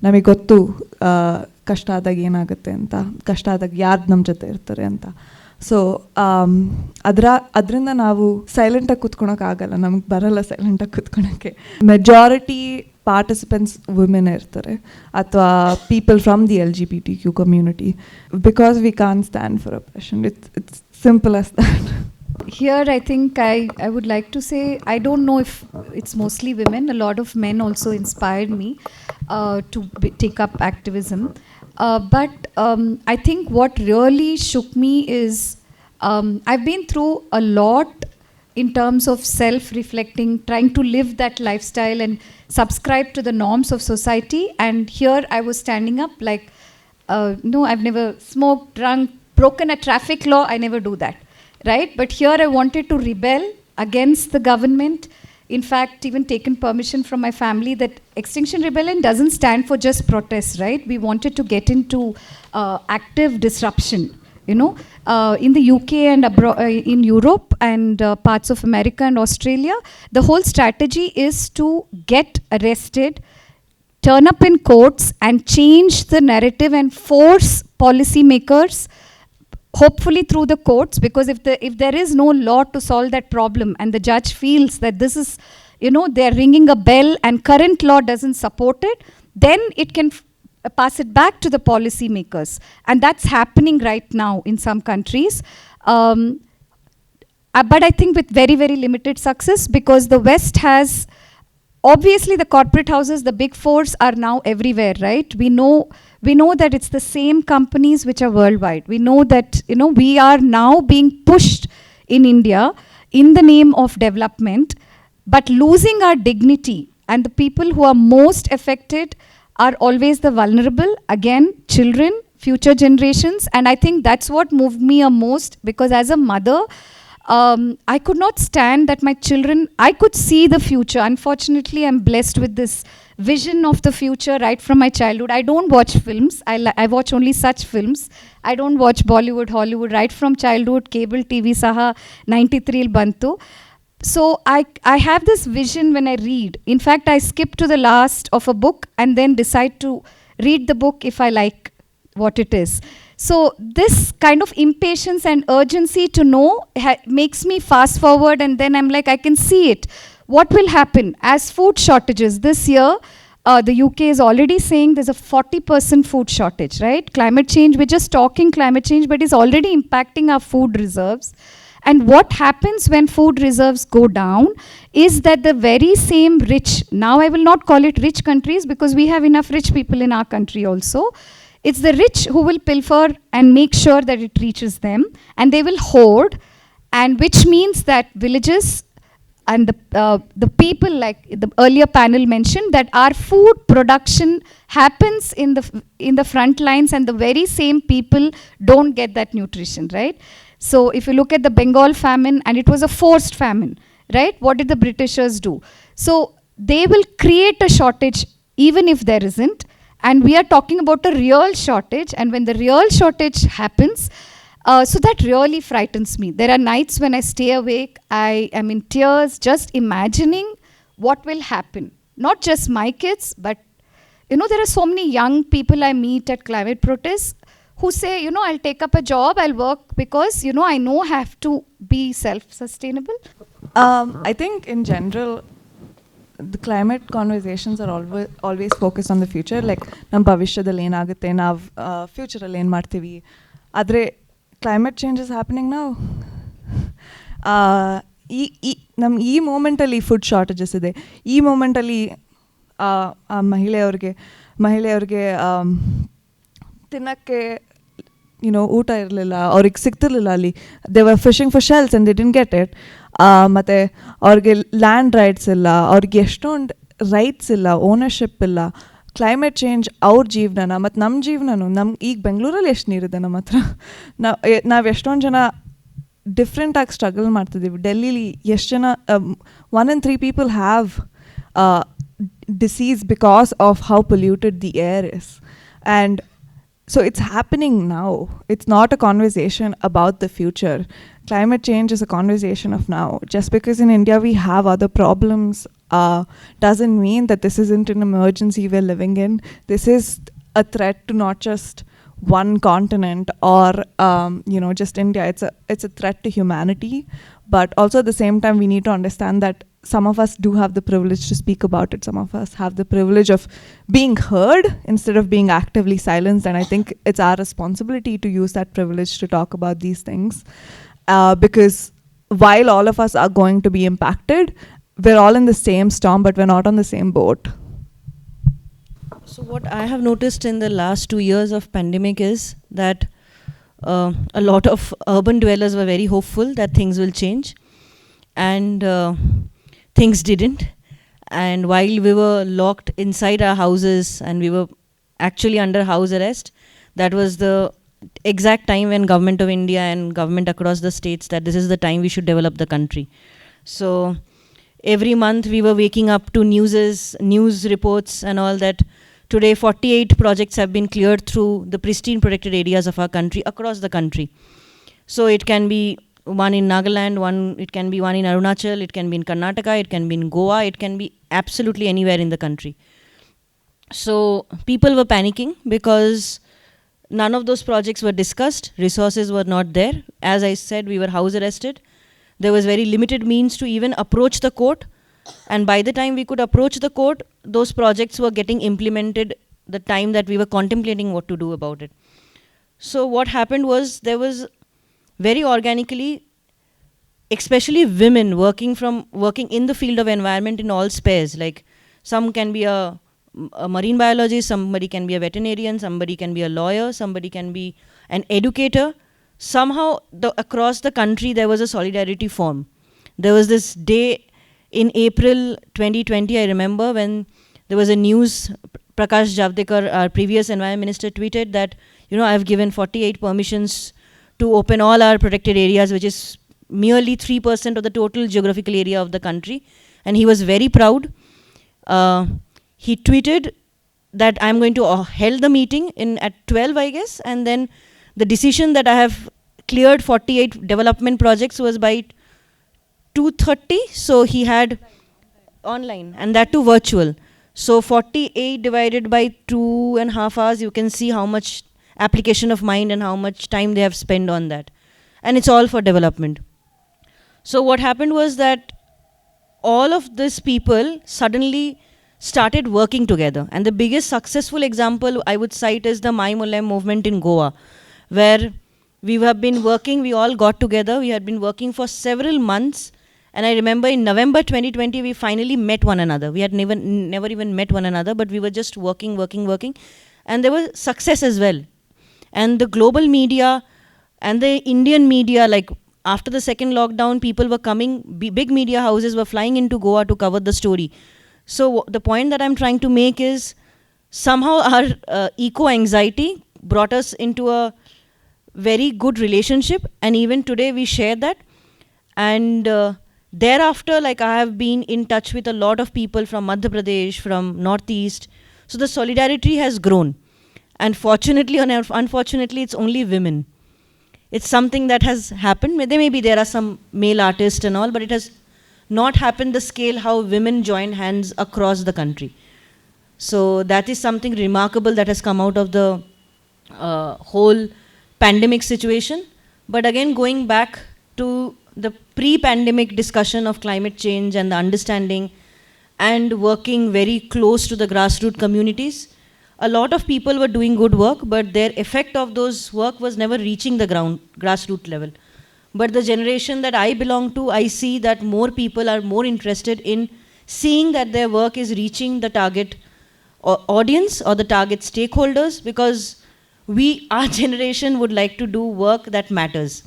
ನಮಗೆ ಗೊತ್ತು ಕಷ್ಟ ಆದಾಗ ಏನಾಗುತ್ತೆ ಅಂತ, ಕಷ್ಟ ಆದಾಗ ಯಾರು ನಮ್ಮ ಜೊತೆ ಇರ್ತಾರೆ ಅಂತ. ಸೊ ಅದರಿಂದ ನಾವು ಸೈಲೆಂಟಾಗಿ ಕೂತ್ಕೊಳಕ್ಕಾಗಲ್ಲ, ನಮಗೆ ಬರಲ್ಲ ಸೈಲೆಂಟಾಗಿ ಕೂತ್ಕೊಳಕ್ಕೆ. ಮೆಜಾರಿಟಿ ಪಾರ್ಟಿಸಿಪೆಂಟ್ಸ್ ವುಮೆನ್ ಇರ್ತಾರೆ, ಅಥವಾ people from the LGBTQ community, because we can't stand for oppression. It's simple as that. Here, I think I would like to say, I don't know if it's mostly women. A lot of men also inspired me to take up activism. But I think what really shook me is I've been through a lot in terms of self-reflecting, trying to live that lifestyle and subscribe to the norms of society. And here I was standing up like, no, I've never smoked, drunk, broken a traffic law. I never do that. Right? But here I wanted to rebel against the government. In fact, even taken permission from my family that Extinction Rebellion doesn't stand for just protest, right? We wanted to get into active disruption, you know. In the UK and in Europe and parts of America and Australia, the whole strategy is to get arrested, turn up in courts and change the narrative and force policymakers, hopefully through the courts, because if there is no law to solve that problem and the judge feels that this is, you know, they're ringing a bell and current law doesn't support it, then it can pass it back to the policymakers. And that's happening right now in some countries. But I think with very, very limited success, because the West has, obviously the corporate houses, the big fours are now everywhere, right? We know that it's the same companies which are worldwide. We know that, you know, we are now being pushed in India in the name of development, but losing our dignity. And the people who are most affected are always the vulnerable, again, children, future generations. And I think that's what moved me most, because as a mother, I could not stand that my children, I could see the future. Unfortunately, I'm blessed with this vision of the future right from my childhood. I don't watch films. I watch only such films. I don't watch Bollywood, Hollywood. Right from childhood, cable TV saha 93 bantu. So I have this vision when I read. In fact, I skip to the last of a book and then decide to read the book if I like what it is. So this kind of impatience and urgency to know makes me fast forward, and then I'm like, I can see it. What will happen as food shortages this year? The UK is already saying there's a 40% food shortage, right? Climate change, we're just talking climate change, but it's already impacting our food reserves. And what happens when food reserves go down is that the very same rich, now I will not call it rich countries because we have enough rich people in our country also. It's the rich who will pilfer and make sure that it reaches them, and they will hoard, and which means that villages and the people, like the earlier panel mentioned, that our food production happens in the front lines, and the very same people don't get that nutrition, right? So if you look at the Bengal famine, and it was a forced famine, right? What did the Britishers do? So they will create a shortage even if there isn't, and we are talking about a real shortage, and when the real shortage happens, so that really frightens me. There are nights when I stay awake, I am in tears just imagining what will happen. Not just my kids, but you know, there are so many young people I meet at climate protests who say, you know, I'll take up a job, I'll work because, you know, I know I have to be self-sustainable. I think in general, the climate conversations are always focused on the future. Like, nam bhavishyadalli enagutte, nav future alli en martivi. Adre climate change is happening now. Nam ee moment alli food shortages ide. Ee moment alli ಮಹಿಳೆಯವ್ರಿಗೆ ತಿನ್ನಕ್ಕೆ ಊಟ ಇರಲಿಲ್ಲ, ಅವ್ರಿಗೆ ಸಿಗ್ತಿರ್ಲಿಲ್ಲ ಅಲ್ಲಿ. They were fishing for shells and they didn't get it. ಮತ್ತು ಅವ್ರಿಗೆ land rights ಇಲ್ಲ, ಅವ್ರಿಗೆ ಎಷ್ಟೊಂದು ರೈಟ್ಸ್ ಇಲ್ಲ, ಓನರ್ಶಿಪ್ ಇಲ್ಲ. ಕ್ಲೈಮೇಟ್ ಚೇಂಜ್ ಅವ್ರ ಜೀವನನ ಮತ್ತು ನಮ್ಮ ಜೀವನನೂ, ಈಗ ಬೆಂಗಳೂರಲ್ಲಿ ಎಷ್ಟು ನೀರಿದೆ ನಮ್ಮ ಹತ್ರ. ನಾವು ಎಷ್ಟೊಂದು ಜನ ಡಿಫ್ರೆಂಟಾಗಿ ಸ್ಟ್ರಗಲ್ ಮಾಡ್ತಿದ್ದೀವಿ. ಡೆಲ್ಲಿಲಿ ಎಷ್ಟು ಜನ 1 in 3 people have disease because of how polluted the air is. And so it's happening now. It's not a conversation about the future. Climate change is a conversation of now. Just because in India we have other problems doesn't mean that this isn't an emergency we're living in. This is a threat to not just one continent or just India. It's a threat to humanity. But also at the same time we need to understand that some of us do have the privilege to speak about it. Some of us have the privilege of being heard instead of being actively silenced. And I think it's our responsibility to use that privilege to talk about these things. Because while all of us are going to be impacted, we're all in the same storm, but we're not on the same boat. So what I have noticed in the last 2 years of pandemic is that a lot of urban dwellers were very hopeful that things will change. And things didn't. And while we were locked inside our houses and we were actually under house arrest, that was the exact time when government of India and government across the states that this is the time we should develop the country. So every month we were waking up to news reports and all that. Today 48 projects have been cleared through the pristine protected areas of our country, across the country. So it can be one in Nagaland, it can be one in Arunachal, it can be in Karnataka, it can be in Goa, it can be absolutely anywhere in the country. So people were panicking because none of those projects were discussed, resources were not there. As I said, we were house arrested. There was very limited means to even approach the court. And by the time we could approach the court, those projects were getting implemented the time that we were contemplating what to do about it. So what happened was there was very organically, especially women working in the field of environment in all spheres. Like some can be a marine biologist, somebody can be a veterinarian, somebody can be a lawyer, somebody can be an educator. Somehow across the country there was a solidarity form. There was this day in April 2020, I remember, when there was a news, Prakash Javadekar, our previous environment minister, tweeted that, I've given 48 permissions to open all our protected areas, which is merely 3% of the total geographical area of the country. And he was very proud. He tweeted that I'm going to hold the meeting at 12, I guess, and then the decision that I have cleared 48 development projects was by 2:30, so he had online, and that too virtual. So 48 divided by 2.5 hours, you can see how much application of mind and how much time they have spent on that. And it's all for development. So what happened was that all of these people suddenly started working together. And the biggest successful example I would cite is the Mai Mulem movement in Goa, where we have been working, we all got together, we had been working for several months. And I remember in November 2020, we finally met one another. We had never even met one another, but we were just working. And there was success as well. And the global media and the Indian media, like after the second lockdown, people were coming, big media houses were flying into Goa to cover the story. So the point that I'm trying to make is somehow our eco-anxiety brought us into a very good relationship. And even today we share that. And thereafter, like I have been in touch with a lot of people from Madhya Pradesh, from Northeast. So the solidarity has grown. And fortunately or unfortunately, it's only women. It's something that has happened. Maybe there are some male artists and all, but it has not happened the scale how women joined hands across the country. So that is something remarkable that has come out of the whole pandemic situation. But again, going back to the pre-pandemic discussion of climate change and the understanding and working very close to the grassroots communities, a lot of people were doing good work, but their effect of those work was never reaching the grassroots level. But the generation that I belong to, I see that more people are more interested in seeing that their work is reaching the target audience or the target stakeholders, because our generation would like to do work that matters.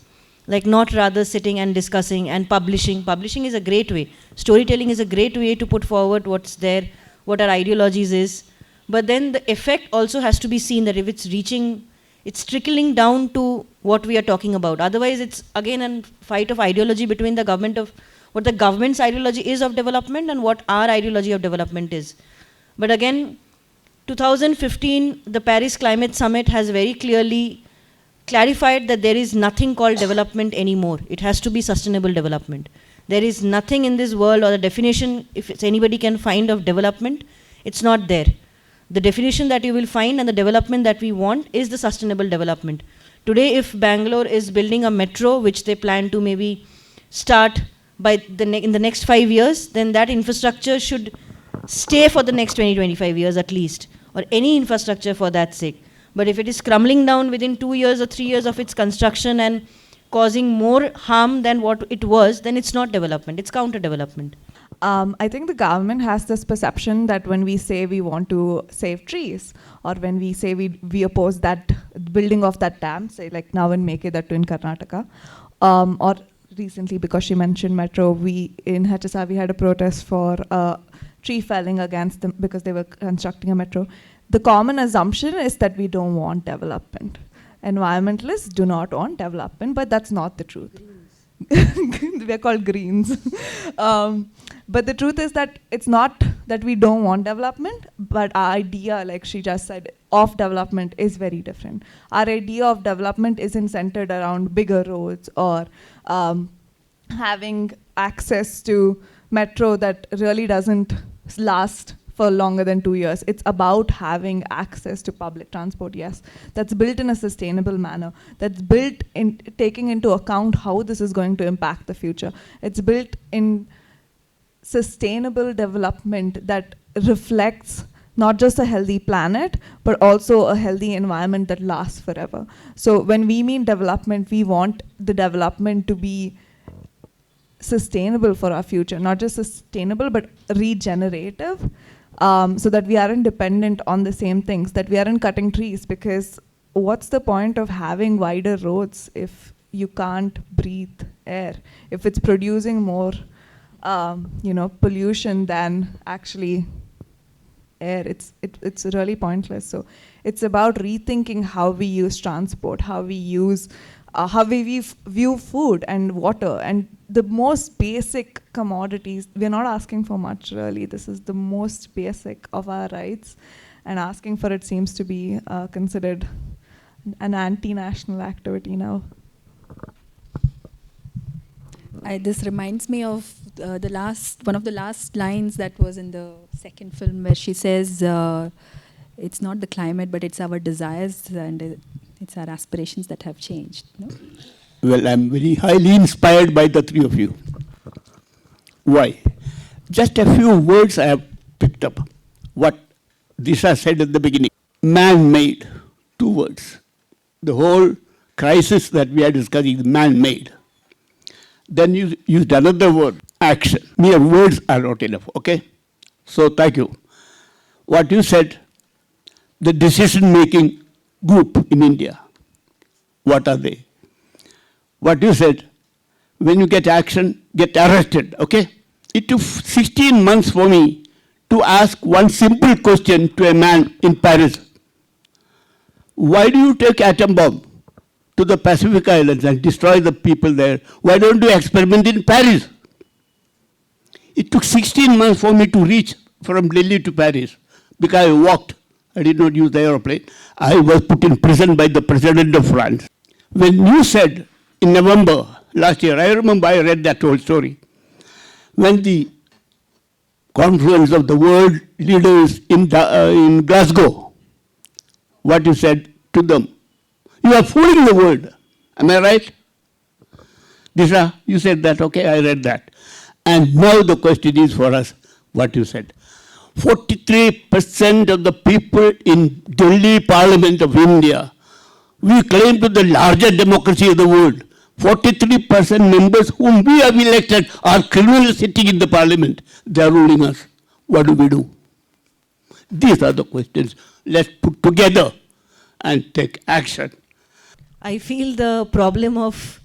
Like not rather sitting and discussing and publishing. Publishing is a great way. Storytelling is a great way to put forward what's there, what our ideologies is. But then the effect also has to be seen, that if it's reaching, it's trickling down to what we are talking about. Otherwise, it's again a fight of ideology between the government of what the government's ideology is of development and what our ideology of development is. But again, 2015, the Paris Climate Summit has very clearly clarified that there is nothing called development anymore. It has to be sustainable development. There is nothing in this world, or the definition, if anybody can find, of development, it's not there. The definition that you will find and the development that we want is the sustainable development. Today, if Bangalore is building a metro, which they plan to maybe start by in the next 5 years, then that infrastructure should stay for the next 20-25 years at least, or any infrastructure for that sake. But if it is crumbling down within 2 years or 3 years of its construction and causing more harm than what it was, then it's not development, it's counter-development. I think the government has this perception that when we say we want to save trees, or when we say we oppose that building of that dam, say like now in Mekedatu in Karnataka, or recently, because she mentioned metro, in HSR we had a protest for tree felling against them because they were constructing a metro. The common assumption is that we don't want development. Environmentalists do not want development, but that's not the truth. We're called Greens. But the truth is that it's not that we don't want development, but our idea, like she just said, of development is very different. Our idea of development isn't centered around bigger roads or having access to metro that really doesn't last for longer than 2 years. It's about having access to public transport, yes. That's built in a sustainable manner. That's built in taking into account how this is going to impact the future. It's built in sustainable development that reflects not just a healthy planet, but also a healthy environment that lasts forever. So when we mean development, we want the development to be sustainable for our future, not just sustainable, but regenerative. So that we aren't dependent on the same things, that we aren't cutting trees, because what's the point of having wider roads if you can't breathe air, if it's producing more pollution than actually air? It's really pointless. So it's about rethinking how we use transport, how we view food and water, and the most basic commodities. We're not asking for much, really. This is the most basic of our rights, and asking for it seems to be considered an anti-national activity now. This reminds me of one of the last lines that was in the second film, where she says, it's not the climate, but it's our desires and it's our aspirations that have changed. No? Well, I'm very highly inspired by the three of you. Why? Just a few words I have picked up. What Disha said at the beginning. Man-made. 2 words. The whole crisis that we are discussing is man-made. Then you used another word, action. Mere words are not enough, okay? So thank you. What you said, the decision-making group in India, what are they? What you said, when you get action, get arrested, okay? It took 16 months for me to ask one simple question to a man in Paris. Why do you take atom bomb to the Pacific Islands and destroy the people there? Why don't you experiment in Paris? It took 16 months for me to reach from Delhi to Paris because I walked. I did not use the aeroplane. I was put in prison by the President of France. When you said in November last year, I remember I read that whole story, when the confluence of the world leaders in Glasgow, what you said to them, you are fooling the world. Am I right? Disha, you said that, okay, I read that. And now the question is for us, what you said. 43% of the people in Delhi Parliament of India, we claim to the largest democracy of the world. 43% members whom we have elected are criminals sitting in the parliament. They are ruling us. What do we do? These are the questions. Let's put together and take action. I feel the problem of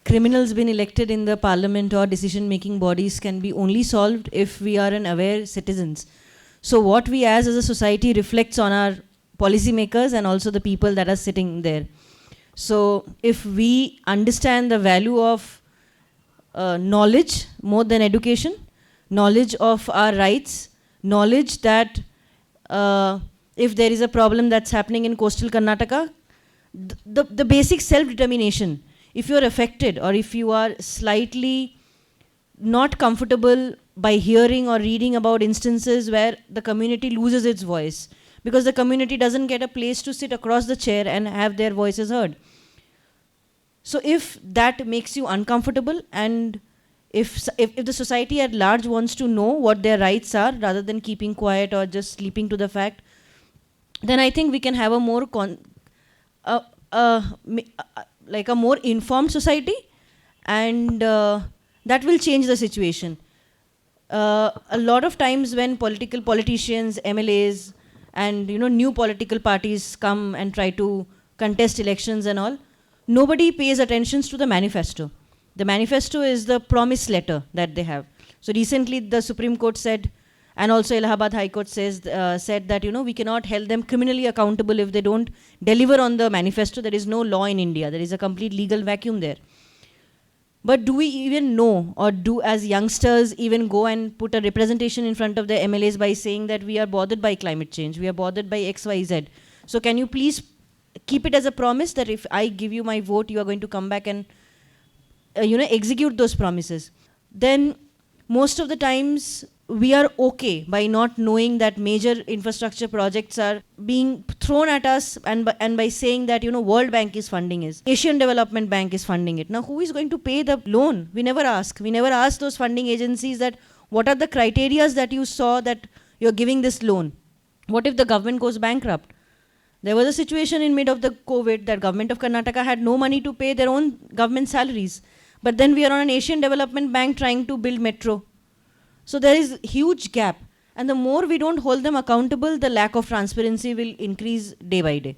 criminals being elected in the parliament or decision-making bodies can be only solved if we are an aware citizens. So what we as a society reflects on our policymakers and also the people that are sitting there. So if we understand the value of knowledge more than education, knowledge of our rights, knowledge that if there is a problem that's happening in coastal Karnataka, the basic self-determination, if you're affected or if you are slightly not comfortable by hearing or reading about instances where the community loses its voice, because the community doesn't get a place to sit across the chair and have their voices heard. So if that makes you uncomfortable, and if the society at large wants to know what their rights are rather than keeping quiet or just sleeping to the fact, then I think we can have a more like a more informed society, and that will change the situation. A lot of times when politicians, MLAs, and new political parties come and try to contest elections and all, nobody pays attention to the manifesto. The manifesto is the promise letter that they have. So recently the Supreme Court said, and also Allahabad High Court said that we cannot hold them criminally accountable if they don't deliver on the manifesto. There is no law in India. There is a complete legal vacuum there. But do we even know, or do as youngsters even go and put a representation in front of the MLAs by saying that we are bothered by climate change, we are bothered by X, Y, Z. So can you please keep it as a promise that if I give you my vote, you are going to come back and execute those promises. Then most of the times we are okay by not knowing that major infrastructure projects are being thrown at us, and by saying that World Bank is funding it, Asian Development Bank is funding it. Now who is going to pay the loan? We never ask those funding agencies that what are the criterias that you saw that you're giving this loan. What if the government goes bankrupt? There was a situation in mid of the COVID that government of Karnataka had no money to pay their own government salaries, but then we are on an Asian Development Bank trying to build metro. So there is huge gap, and the more we don't hold them accountable, the lack of transparency will increase day by day.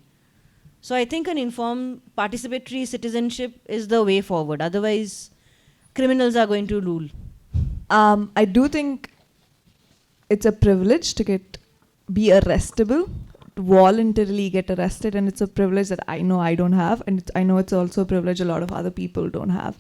So I think an informed participatory citizenship is the way forward. Otherwise, criminals are going to rule. I do think it's a privilege to be arrestable, to voluntarily get arrested, and it's a privilege that I know I don't have, and I know it's also a privilege a lot of other people don't have.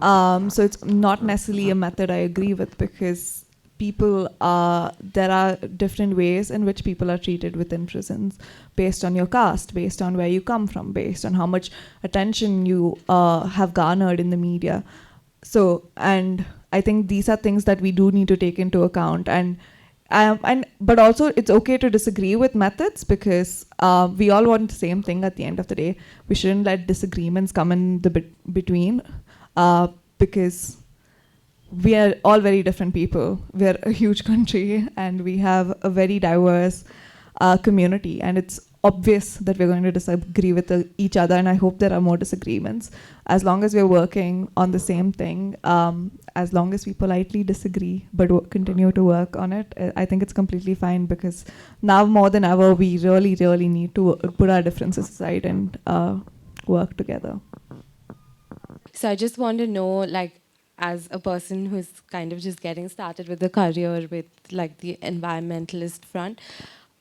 So it's not necessarily a method I agree with, because there are different ways in which people are treated within prisons based on your caste, based on where you come from, based on how much attention you have garnered in the media. So, and I think these are things that we do need to take into account. But also it's okay to disagree with methods, because we all want the same thing at the end of the day. We shouldn't let disagreements come in the between, because we are all very different people. We're a huge country and we have a very diverse community, and it's obvious that we're going to disagree with each other, and I hope there are more disagreements. As long as we're working on the same thing, as long as we politely disagree but continue to work on it, I think it's completely fine, because now more than ever we really, really need to put our differences aside and work together. So I just want to know, as a person who's kind of just getting started with the career with the environmentalist front,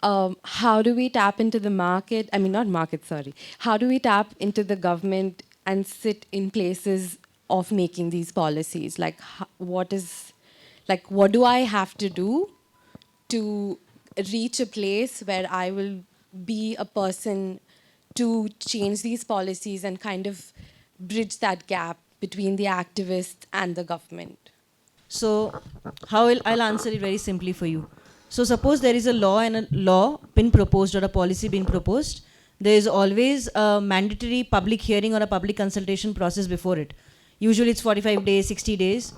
how do we tap into the market? I mean, not market, sorry. How do we tap into the government and sit in places of making these policies? What do I have to do to reach a place where I will be a person to change these policies and kind of bridge that gap between the activists and the government? So I'll answer it very simply for you. So suppose there is a law been proposed or a policy being proposed, there is always a mandatory public hearing or a public consultation process before it. Usually it's 45 days, 60 days.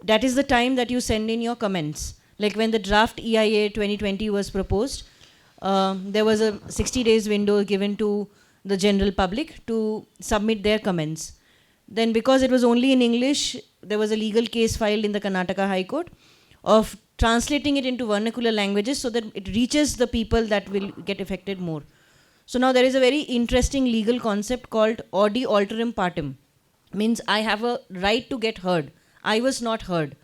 That is the time that you send in your comments. Like when the draft EIA 2020 was proposed, there was a 60 days window given to the general public to submit their comments. Then because it was only in English, there was a legal case filed in the Karnataka High Court of translating it into vernacular languages so that it reaches the people that will get affected more. So now there is a very interesting legal concept called audi alterum partem. Means I have a right to get heard. I was not heard.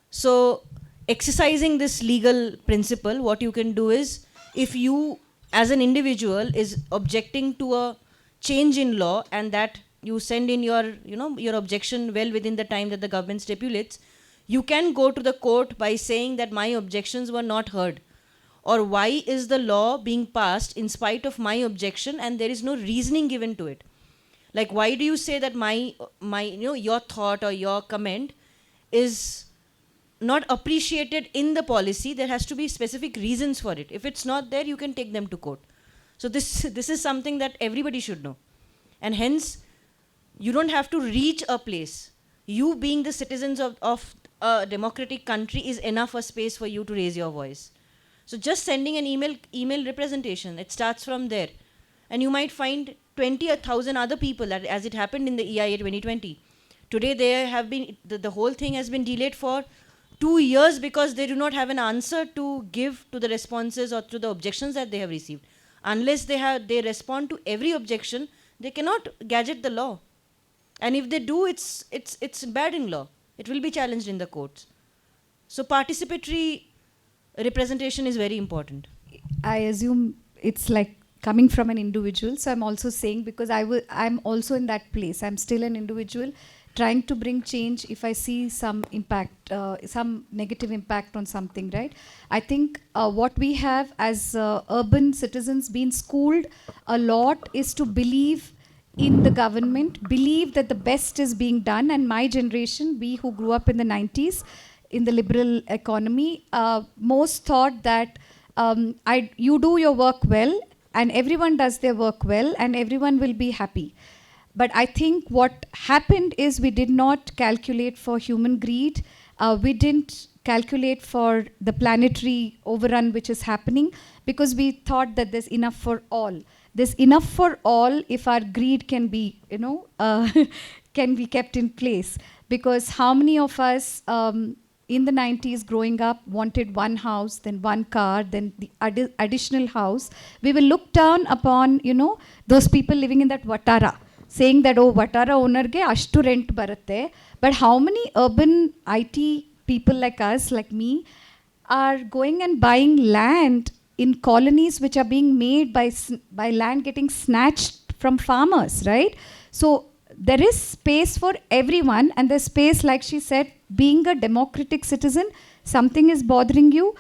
So exercising this legal principle, what you can do is, if you as an individual is objecting to a change in law and that you send in your, your objection well within the time that the government stipulates, you can go to the court by saying that my objections were not heard, or why is the law being passed in spite of my objection and there is no reasoning given to it. Like, why do you say that my your thought or your comment is not appreciated in the policy? There has to be specific reasons for it. If it's not there, you can take them to court. So this is something that everybody should know. And hence, you don't have to reach a place. You being the citizens of a democratic country is enough a space for you to raise your voice. So just sending an email representation, it starts from there. And you might find 20,000 other people, as it happened in the EIA 2020. Today there have been, the whole thing has been delayed for 2 years because they do not have an answer to give to the responses or to the objections that they have received. Unless they respond to every objection, they cannot gadget the law. And if they do, it's bad in law. It will be challenged in the courts. So participatory representation is very important. I assume it's like coming from an individual. So I'm also saying, because I'm also in that place. I'm still an individual trying to bring change if I see some impact, some negative impact on something, right? I think what we have as urban citizens been schooled a lot is to believe in the government, believe that the best is being done. And my generation, we who grew up in the 90s, in the liberal economy, most thought that you do your work well and everyone does their work well and everyone will be happy. But I think what happened is we did not calculate for human greed. We didn't calculate for the planetary overrun which is happening, because we thought that there's enough for all. There's enough for all if our greed can be, can be kept in place. Because how many of us in the 90s growing up wanted one house, then one car, then the additional house? We will look down upon, those people living in that Vatara, saying that, oh, Vatara owner ge ashtu rent baratte. But how many urban IT people like us, like me, are going and buying land in colonies which are being made by land getting snatched from farmers, right? So there is space for everyone, and there's space, like she said, being a democratic citizen, something is bothering you.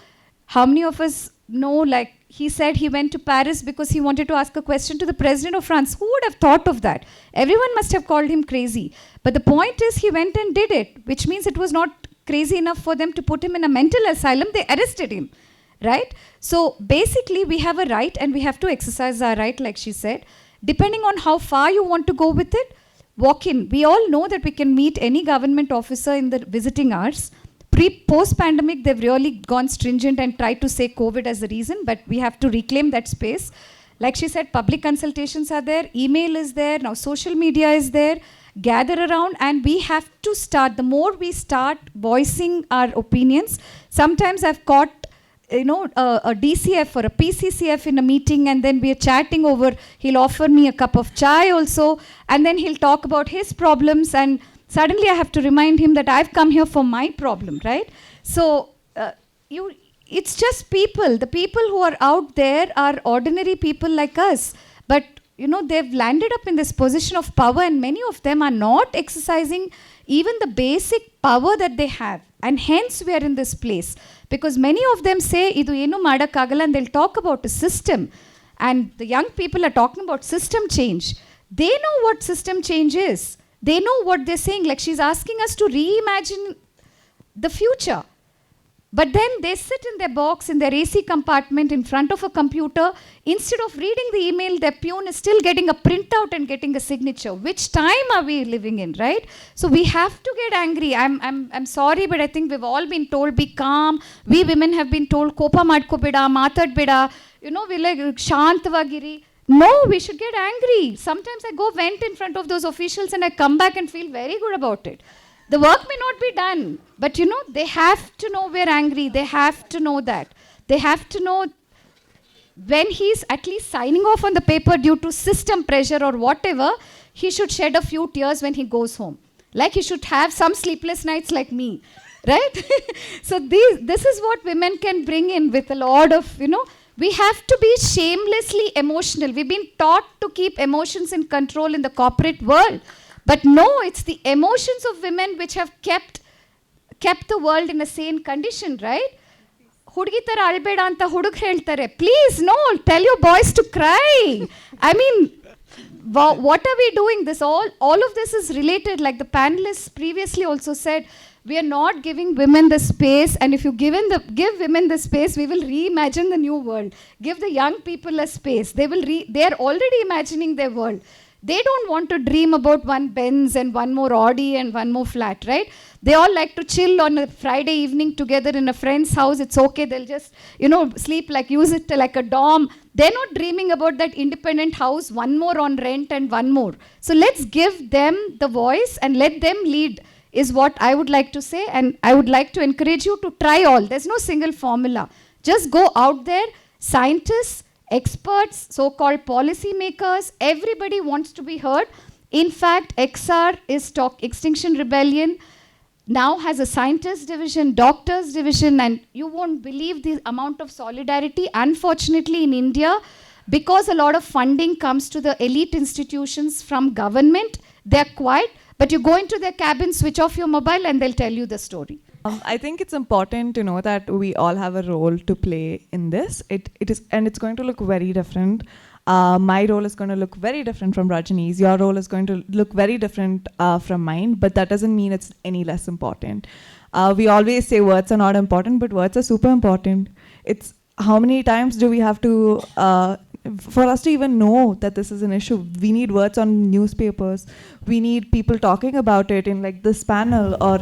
How many of us know, like he said, he went to Paris because he wanted to ask a question to the president of France. Who would have thought of that? Everyone must have called him crazy. But the point is, he went and did it, which means it was not crazy enough for them to put him in a mental asylum. They arrested him, right? So basically, we have a right and we have to exercise our right, like she said. Depending on how far you want to go with it, walk in. We all know that we can meet any government officer in the visiting hours. Post-pandemic, they've really gone stringent and tried to say COVID as the reason, but we have to reclaim that space. Like she said, public consultations are there, email is there, now social media is there. Gather around, and we have to start. The more we start voicing our opinions, sometimes I've caught a DCF or a PCCF in a meeting, and then we are chatting over, he'll offer me a cup of chai also, and then he'll talk about his problems, and suddenly I have to remind him that I've come here for my problem, right? So it's just people. The people who are out there are ordinary people like us, but they've landed up in this position of power, and many of them are not exercising even the basic power that they have. And hence we are in this place. Because many of them say, idu enu madakagala, and they'll talk about a system. And the young people are talking about system change. They know what system change is. They know what they're saying. Like she's asking us to reimagine the future. But then they sit in their box, in their AC compartment, in front of a computer. Instead of reading the email, their peon is still getting a printout and getting a signature. Which time are we living in, right? So we have to get angry. I'm sorry, but I think we've all been told, be calm. We women have been told, kopa madko bida, matad bida. You know, we're like, shantavagiri. No, we should get angry. Sometimes I go vent in front of those officials and I come back and feel very good about it. The work may not be done, but you know, they have to know we're angry. They have to know that. They have to know when he's at least signing off on the paper due to system pressure or whatever, he should shed a few tears when he goes home. Like he should have some sleepless nights like me, right? So this is what women can bring in with a lot of, you know, we have to be shamelessly emotional. We've been taught to keep emotions in control in the corporate world. But no, it's the emotions of women which have kept the world in a sane condition, right? Hudgi tara albeda anta hudug heltare. Please, no, tell your boys to cry. I mean, what are we doing? This all of this is related. Like the panelists previously also said, we are not giving women the space, and if you give women the space, we will reimagine the new world. Give the young people a space. They are already imagining their world. They don't want to dream about one Benz and one more Audi and one more flat, right? They all like to chill on a Friday evening together in a friend's house. It's okay. They'll just, you know, sleep like, use it like a dorm. They're not dreaming about that independent house, one more on rent and one more. So let's give them the voice and let them lead is what I would like to say. And I would like to encourage you to try all. There's no single formula. Just go out there, scientists, experts, so-called policy makers, everybody wants to be heard. In fact, XR is Extinction Rebellion, now has a scientist division, doctors division, and you won't believe the amount of solidarity. Unfortunately, in India, because a lot of funding comes to the elite institutions from government, they're quiet, but you go into their cabin, switch off your mobile, and they'll tell you the story. I think it's important to know that we all have a role to play in this. It is, and it's going to look very different. My role is going to look very different from Rajani's. Your role is going to look very different from mine, but that doesn't mean it's any less important. We always say words are not important, but words are super important. It's how many times do we have to, for us to even know that this is an issue, we need words on newspapers. We need people talking about it in like this panel or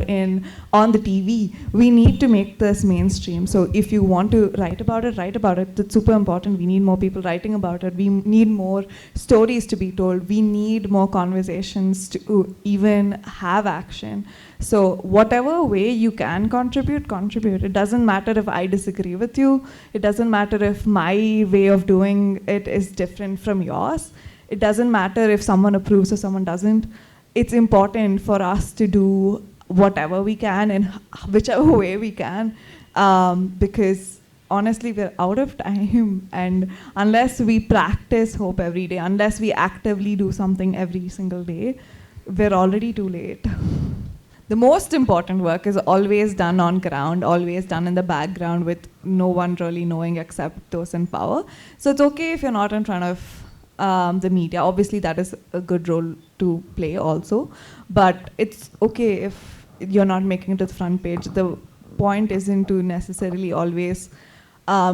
on the TV. We need to make this mainstream. So if you want to write about it, write about it. It's super important. We need more people writing about it. We need more stories to be told. We need more conversations to even have action. So whatever way you can contribute, contribute. It doesn't matter if I disagree with you. It doesn't matter if my way of doing it is different from yours. It doesn't matter if someone approves or someone doesn't. It's important for us to do whatever we can in whichever way we can, because honestly, we're out of time. And unless we practice hope every day, unless we actively do something every single day, we're already too late. The most important work is always done on ground, always done in the background with no one really knowing except those in power. So it's okay if you're not in front of the media. Obviously, that is a good role to play also. But it's okay if you're not making it to the front page. The point isn't to necessarily always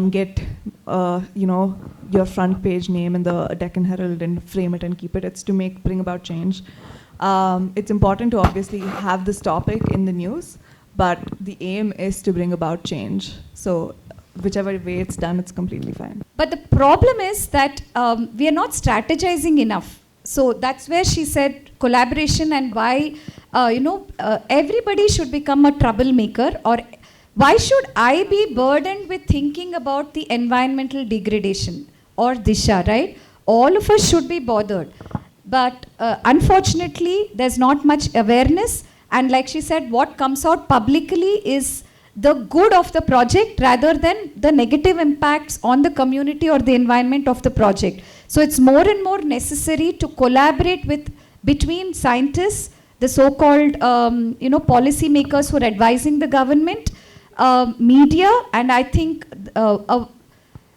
get your front page name in the Deccan Herald and frame it and keep it. It's to bring about change. It's important to obviously have this topic in the news, but the aim is to bring about change. So whichever way it's done, it's completely fine. But the problem is that we are not strategizing enough. So that's where she said collaboration and why everybody should become a troublemaker, or why should I be burdened with thinking about the environmental degradation or Disha, right? All of us should be bothered. But unfortunately, there's not much awareness. And like she said, what comes out publicly is the good of the project rather than the negative impacts on the community or the environment of the project. So it's more and more necessary to collaborate between scientists, the so-called policy makers who are advising the government, media, and I think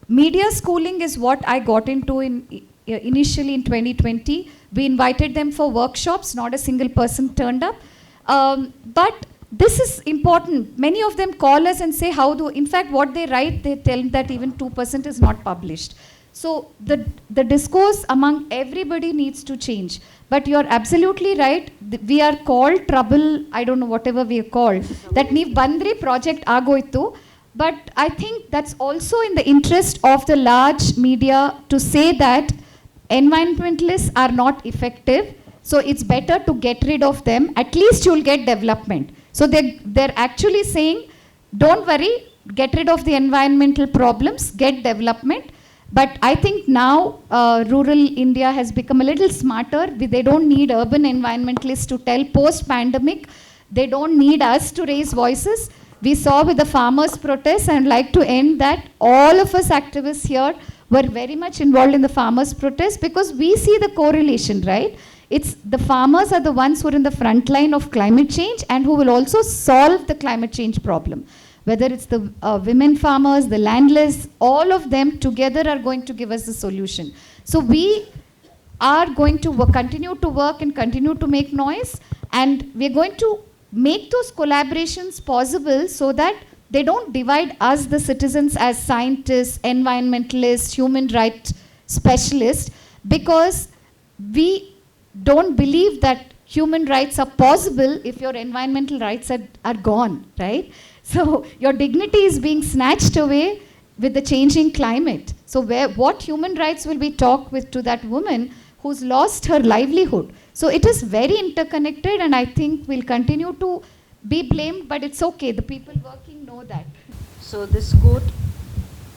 media schooling is what I got into initially in 2020. We invited them for workshops, not a single person turned up. But this is important. Many of them call us and say how do, in fact, what they write, they tell that even 2% is not published. So the discourse among everybody needs to change. But you're absolutely right. We are called trouble, I don't know, whatever we are called. That Neev Bandri project agoitu. But I think that's also in the interest of the large media to say that environmentalists are not effective. So it's better to get rid of them. At least you'll get development. So they're actually saying, don't worry, get rid of the environmental problems, get development. But I think now rural India has become a little smarter. They don't need urban environmentalists to tell post-pandemic. They don't need us to raise voices. We saw with the farmers' protests, and I'd like to end that all of us activists here were very much involved in the farmers' protests because we see the correlation, right? It's the farmers are the ones who are in the front line of climate change and who will also solve the climate change problem. Whether it's the women farmers, the landless, all of them together are going to give us the solution. So we are going to continue to work and continue to make noise, and we're going to make those collaborations possible so that they don't divide us, the citizens, as scientists, environmentalists, human rights specialists, because we don't believe that human rights are possible if your environmental rights are gone, right? So your dignity is being snatched away with the changing climate. So what human rights will we talk with to that woman who's lost her livelihood? So it is very interconnected, and I think we'll continue to be blamed, but it's okay. The people working know that. So this quote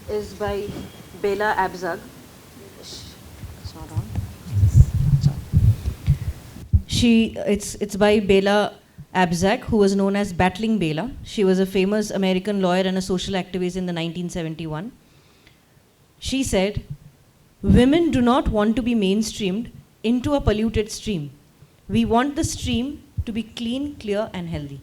is by Bela Abzug. It's not on. It's by Bela Abzug, who was known as Battling Bela. She was a famous American lawyer and a social activist in the 1971. She said, "Women do not want to be mainstreamed into a polluted stream. We want the stream to be clean, clear, and healthy."